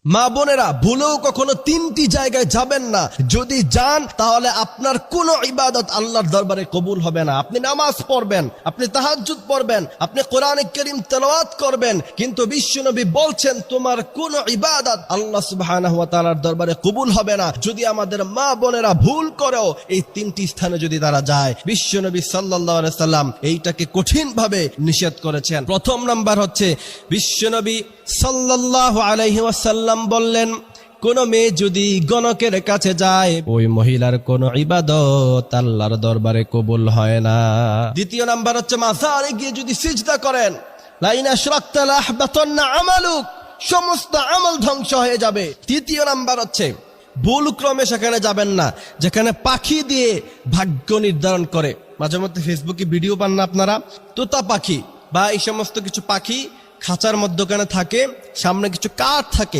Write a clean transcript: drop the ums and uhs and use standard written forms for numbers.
মা বোনেরা, ভুলেও কখনো তিনটি জায়গায় যাবেন না। যদি যান তাহলে আপনার কোনো ইবাদত আল্লাহর দরবারে কবুল হবে না। আপনি নামাজ পড়বেন, আপনি তাহাজ্জুদ পড়বেন, আপনি কোরআন কারীম তেলাওয়াত করবেন, কিন্তু বিশ্বনবী বলছেন তোমার কোনো ইবাদত আল্লাহ সুবহানাহু ওয়া তাআলার দরবারে কবুল হবে না যদি আমাদের মা বোনেরা ভুল করেও এই তিনটি স্থানে যদি তারা যায়। বিশ্বনবী সাল্লাল্লাহু আলাইহি সাল্লাম এইটাকে কঠিনভাবে নিষেধ করেছেন। প্রথম নাম্বার হচ্ছে, বিশ্বনবী সাল্লাল্লাহু আলাইহি ওয়াসাল্লাম বললেন, কোন মেয়ে যদি গণকের কাছে যায় ওই মহিলার কোন ইবাদত আল্লাহর দরবারে কবুল হয় না। দ্বিতীয় নাম্বার হচ্ছে, মাজারে গিয়ে যদি সিজদা করেন, লাইন আশরাকতা লাহবাতান্না আমালুক, সমস্ত আমল ধ্বংস হয়ে যাবে। তৃতীয় নাম্বার হচ্ছে, ভুল ক্রমে সেখানে যাবেন না যেখানে পাখি দিয়ে ভাগ্য নির্ধারণ করে। মাঝে মধ্যে ফেসবুকে ভিডিও পান না আপনারা, তোতা পাখি বা এই সমস্ত কিছু পাখি খাঁচার মধ্যখানে থাকে, সামনে কিছু কাঠ থাকে,